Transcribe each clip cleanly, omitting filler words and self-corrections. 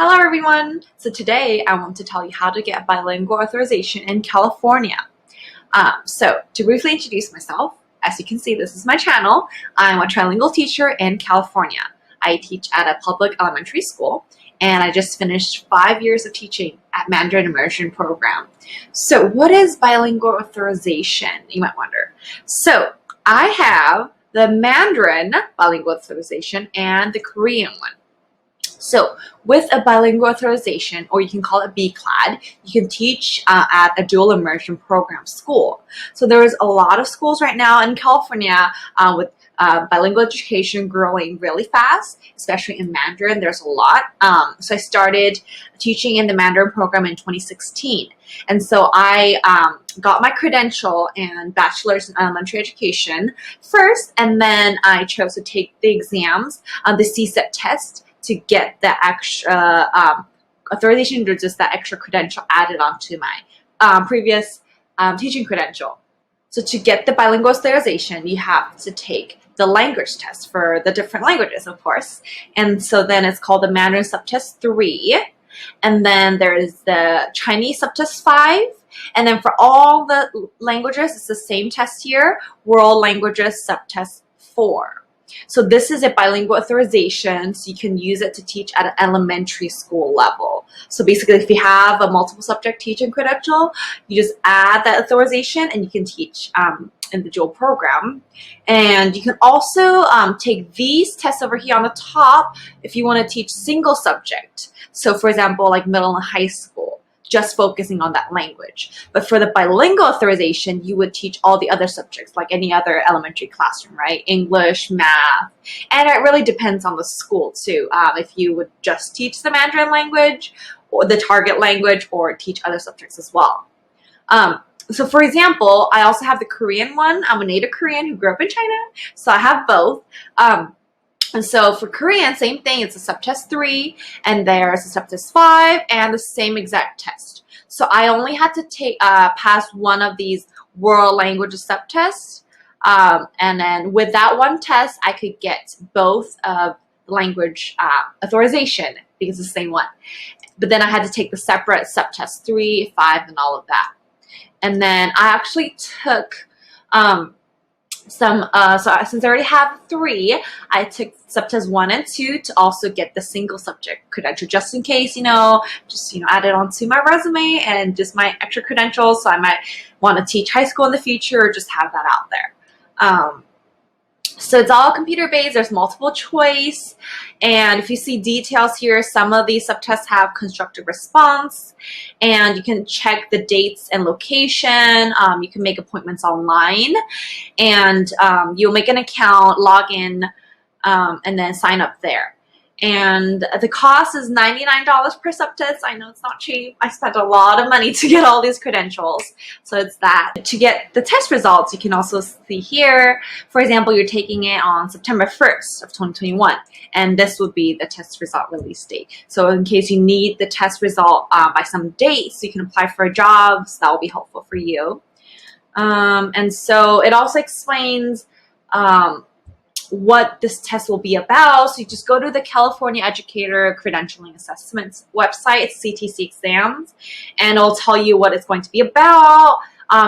Hello everyone! So today I want to tell you how to get a bilingual authorization in California. So to briefly introduce myself, as you can see, this is my channel. I'm a trilingual teacher in California. I teach at a public elementary school, and I just finished 5 years of teaching at Mandarin immersion program. So what is bilingual authorization, you might wonder? So I have the Mandarin bilingual authorization and the Korean one. So with a bilingual authorization, or you can call it BCLAD, you can teach at a dual immersion program school. So there's a lot of schools right now in California with bilingual education growing really fast, especially in Mandarin. There's a lot. So I started teaching in the Mandarin program in 2016. And so I got my credential and bachelor's in elementary education first, and then I chose to take the exams, the CSET test, to get the extra authorization, or just that extra credential added onto my previous teaching credential. So to get the bilingual authorization, you have to take the language test for the different languages, of course. And so then it's called the Mandarin Subtest 3. And then there is the Chinese Subtest 5. And then for all the languages, it's the same test here, World Languages Subtest 4. So this is a bilingual authorization, so you can use it to teach at an elementary school level. So basically, if you have a multiple subject teaching credential, you just add that authorization and you can teach in the dual program. And you can also take these tests over here on the top if you want to teach single subject. So for example, like middle and high school, just focusing on that language. But for the bilingual authorization, you would teach all the other subjects like any other elementary classroom, right? English, math, and it really depends on the school too. If you would just teach the Mandarin language or the target language, or teach other subjects as well. So for example, I also have the Korean one. I'm a native Korean who grew up in China, so I have both. And so for Korean, same thing. It's a subtest 3, and there's a subtest 5, and the same exact test. So I only had to take pass one of these world languages subtests, and then with that one test, I could get both of language authorization because it's the same one. But then I had to take the separate subtest 3, 5, and all of that. And then I actually took so since I already have 3, I took subtest 1 and 2 to also get the single subject credential, just in case, add it onto my resume and just my extra credentials. So I might want to teach high school in the future, or just have that out there. So it's all computer-based. There's multiple choice. And if you see details here, some of these subtests have constructive response. And you can check the dates and location. You can make appointments online. And you'll make an account, log in, and then sign up there. And the cost is $99 per subtest. I know it's not cheap. I spent a lot of money to get all these credentials. So it's that. To get the test results, you can also see here, for example, you're taking it on September 1st of 2021. And this would be the test result release date. So in case you need the test result by some date, so you can apply for jobs, that will be helpful for you. And so it also explains what this test will be about. So you just go to the California Educator Credentialing Assessment website, it's CTC Exams, and it'll tell you what it's going to be about.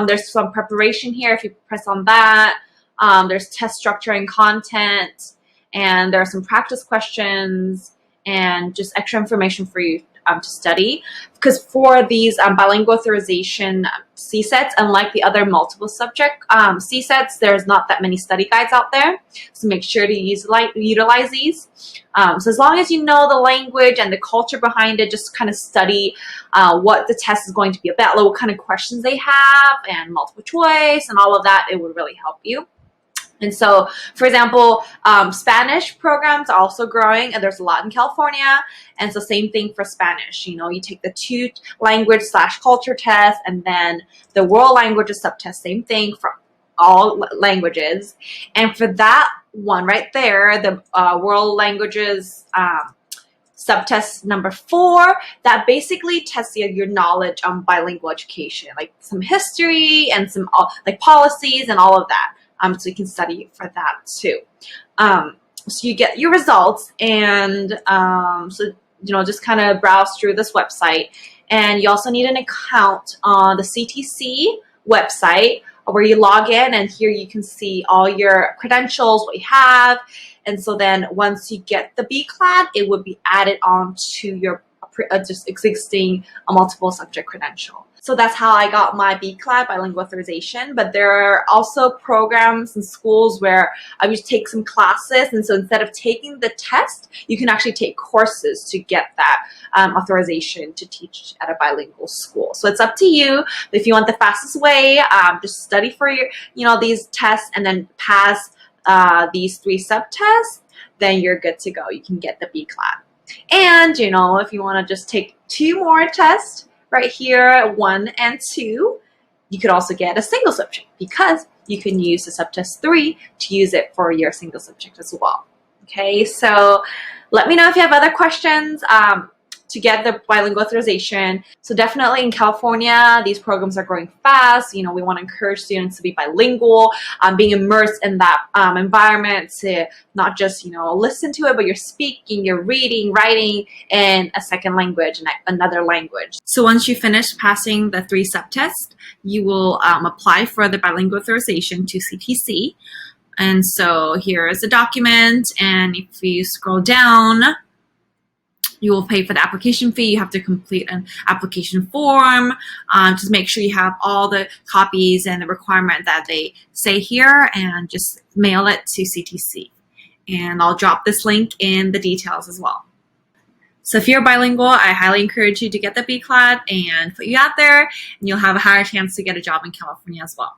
There's some preparation here if you press on that. There's test structure and content, and there are some practice questions and just extra information for you to study. Because for these bilingual authorization CSETs, unlike the other multiple subject CSETs, there's not that many study guides out there. So make sure to utilize these. So as long as you know the language and the culture behind it, just kind of study what the test is going to be about, what kind of questions they have, and multiple choice, and all of that. It would really help you. And so, for example, Spanish programs are also growing, and there's a lot in California. And so same thing for Spanish. You take the 2 language/culture test, and then the world languages subtest, same thing for all languages. And for that one right there, the world languages subtest number 4, that basically tests your knowledge on bilingual education, like some history and some like policies and all of that. So you can study for that too. So you get your results, and so just kind of browse through this website. And you also need an account on the CTC website where you log in, and here you can see all your credentials, what you have. And so then once you get the BCLAD, it would be added on to your just existing multiple subject credential. So that's how I got my BCLAD, Bilingual Authorization. But there are also programs and schools where I would take some classes. And so instead of taking the test, you can actually take courses to get that authorization to teach at a bilingual school. So it's up to you. But if you want the fastest way, just study for your, these tests and then pass these 3 subtests, then you're good to go. You can get the BCLAD. And, if you want to just take 2 more tests, right here, 1 and 2, you could also get a single subject because you can use the subtest 3 to use it for your single subject as well. Okay, so let me know if you have other questions to get the bilingual authorization. So definitely in California, these programs are growing fast. We want to encourage students to be bilingual, being immersed in that environment, to not just, listen to it, but you're speaking, you're reading, writing in a second language and another language. So once you finish passing the 3 subtests, you will apply for the bilingual authorization to CTC. And so here is the document, and if you scroll down, you will pay for the application fee. You have to complete an application form. Just make sure you have all the copies and the requirement that they say here, and just mail it to CTC. And I'll drop this link in the details as well. So if you're bilingual, I highly encourage you to get the BCLAD and put you out there, and you'll have a higher chance to get a job in California as well.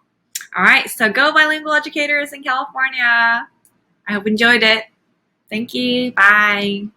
All right, so go bilingual educators in California. I hope you enjoyed it. Thank you. Bye.